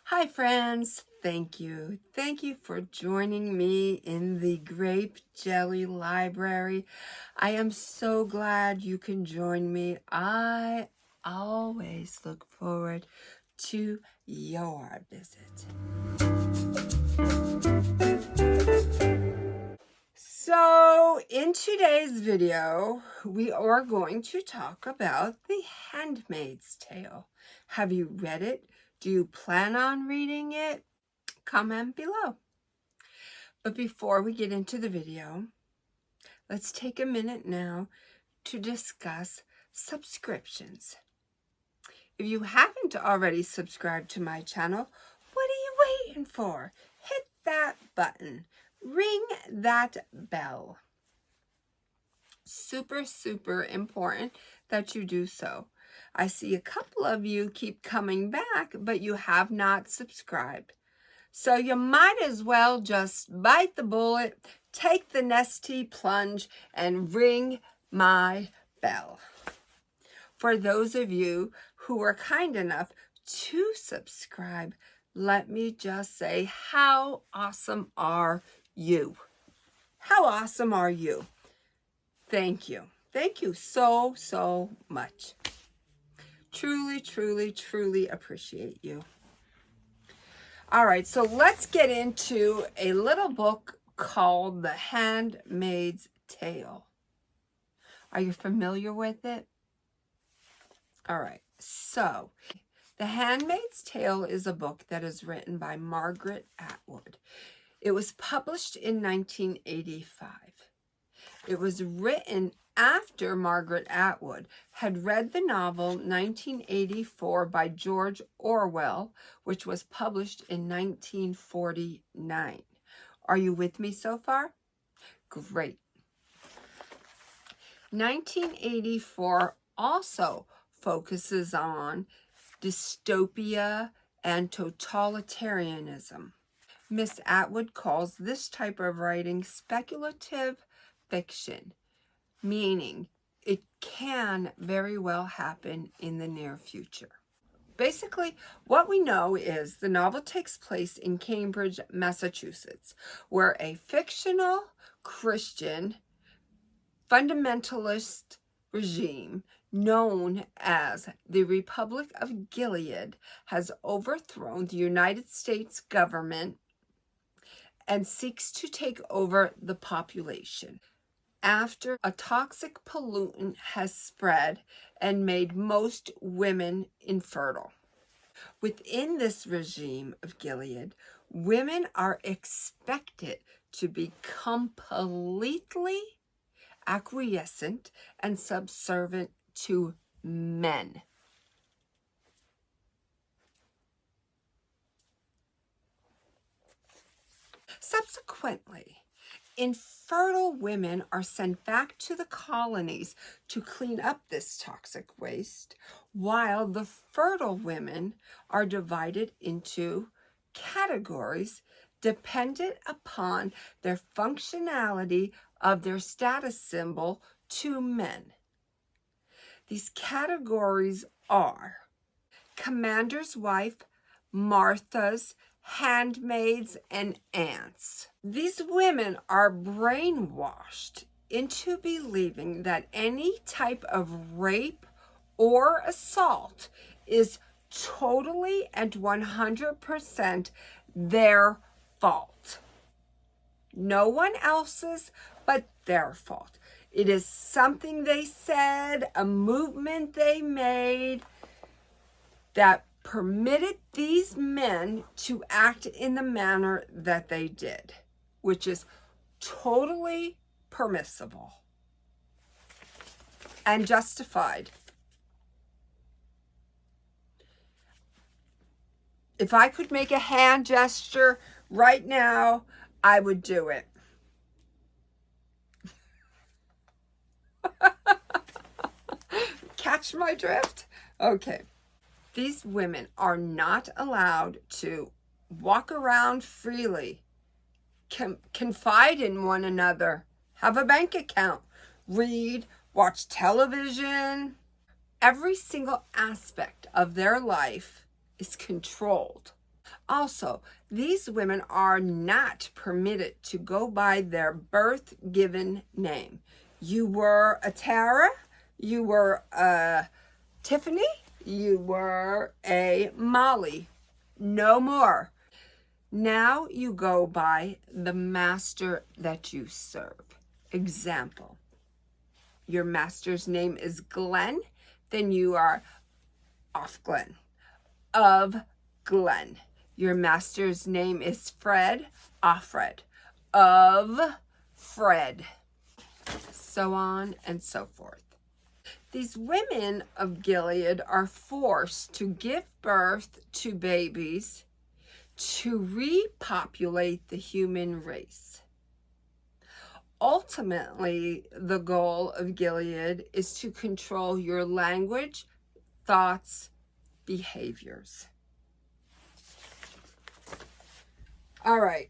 Hi friends, thank you. Thank you for joining me in the Grape Jelly Library. I am so glad you can join me. I always look forward to your visit. So in today's video, we are going to talk about The Handmaid's Tale. Have you read it? Do you plan on reading it? Comment below. But before we get into the video, let's take a minute now to discuss subscriptions. If you haven't already subscribed to my channel, what are you waiting for? Hit that button. Ring that bell. Super important that you do so. I see a couple of you keep coming back, but you have not subscribed. So you might as well just bite the bullet, take the nesty plunge, and ring my bell. For those of you who were kind enough to subscribe, let me just say, how awesome are you? How awesome are you? Thank you. Thank you so much. Truly appreciate you. All right, so let's get into a little book called The Handmaid's Tale. Are you familiar with it? All right, so The Handmaid's Tale is a book that is written by Margaret Atwood. It was published in 1985. It was written after Margaret Atwood had read the novel 1984 by George Orwell, which was published in 1949. Are you with me so far? Great. 1984 also focuses on dystopia and totalitarianism. Miss Atwood calls this type of writing speculative fiction, meaning it can very well happen in the near future. Basically, what we know is the novel takes place in Cambridge, Massachusetts, where a fictional Christian fundamentalist regime known as the Republic of Gilead has overthrown the United States government and seeks to take over the population after a toxic pollutant has spread and made most women infertile. Within this regime of Gilead, women are expected to be completely acquiescent and subservient to men. Subsequently, infertile women are sent back to the colonies to clean up this toxic waste, while the fertile women are divided into categories dependent upon their functionality of their status symbol to men. These categories are commander's wife, Martha's, handmaids, and aunts. These women are brainwashed into believing that any type of rape or assault is totally and 100% their fault. No one else's but their fault. It is something they said, a movement they made that permitted these men to act in the manner that they did, which is totally permissible and justified. If I could make a hand gesture right now, I would do it. Catch my drift? Okay. These women are not allowed to walk around freely, confide in one another, have a bank account, read, watch television. Every single aspect of their life is controlled Also, these women are not permitted to go by their birth-given name. You were a Tara, you were a Tiffany, you were a Molly. No more. Now you go by the master that you serve. Example, your master's name is Glenn, then you are off Glenn, of Glenn. Your master's name is Fred, off Fred, of Fred, so on and so forth. These women of Gilead are forced to give birth to babies to repopulate the human race. Ultimately, the goal of Gilead is to control your language, thoughts, behaviors. All right.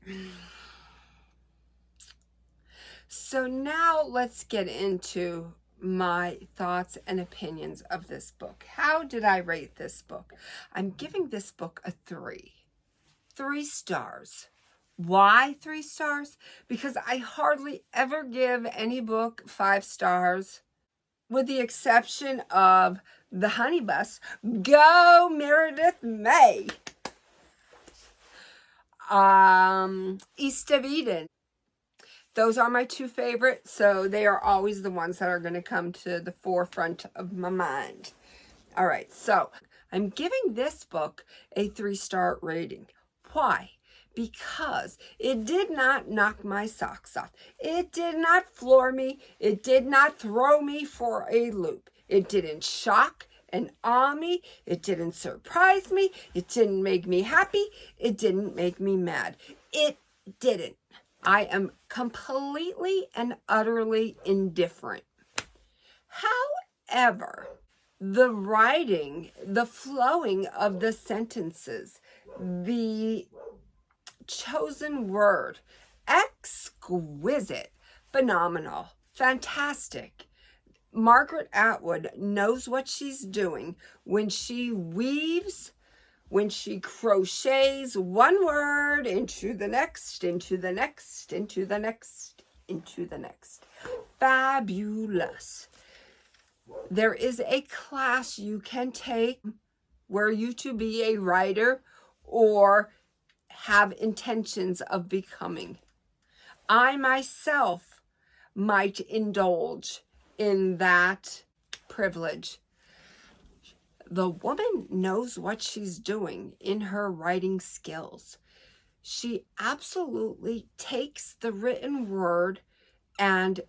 So now let's get into my thoughts and opinions of this book. How did I rate this book? I'm giving this book a 3. 3 stars. Why 3 stars? Because I hardly ever give any book 5 stars, with the exception of the Honey Bus, Go Meredith May, East of Eden. Those are my 2 favorites, so they are always the ones that are going to come to the forefront of my mind. All right, so I'm giving this book a 3-star rating. Why? Because it did not knock my socks off. It did not floor me. It did not throw me for a loop. It didn't shock and awe me. It didn't surprise me. It didn't make me happy. It didn't make me mad. It didn't. I am completely and utterly indifferent. However, the writing, the flowing of the sentences, the chosen word, exquisite, phenomenal, fantastic. Margaret Atwood knows what she's doing when she weaves, when she crochets one word into the next, into the next, into the next, into the next. Fabulous. There is a class you can take were you to be a writer or have intentions of becoming. I myself might indulge in that privilege. The woman knows what she's doing in her writing skills. She absolutely takes the written word and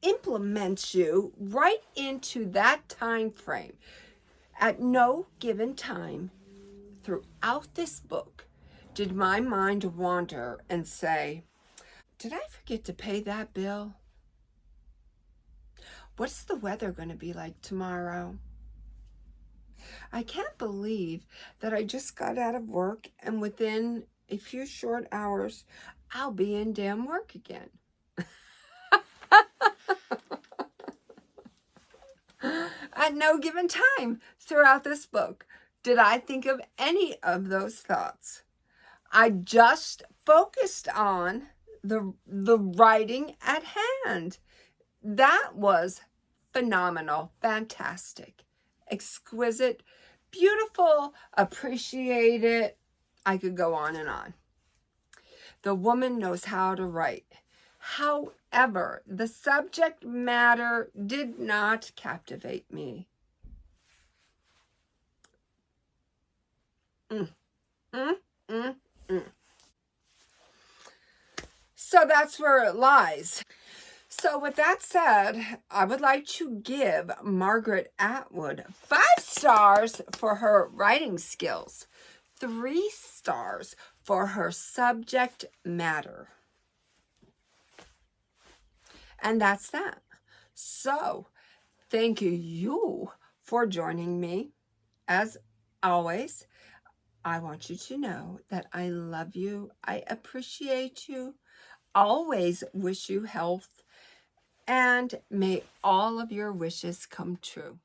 implements you right into that time frame. At no given time throughout this book did my mind wander and say, did I forget to pay that bill? What's the weather going to be like tomorrow? I can't believe that I just got out of work and within a few short hours, I'll be in damn work again. At no given time throughout this book did I think of any of those thoughts. I just focused on the writing at hand. That was phenomenal, fantastic, exquisite, beautiful, appreciated. I could go on and on. The woman knows how to write. However, the subject matter did not captivate me. So that's where it lies. So with that said, I would like to give Margaret Atwood 5 stars for her writing skills, 3 stars for her subject matter. And that's that. So thank you for joining me. As always, I want you to know that I love you. I appreciate you. Always wish you health. And may all of your wishes come true.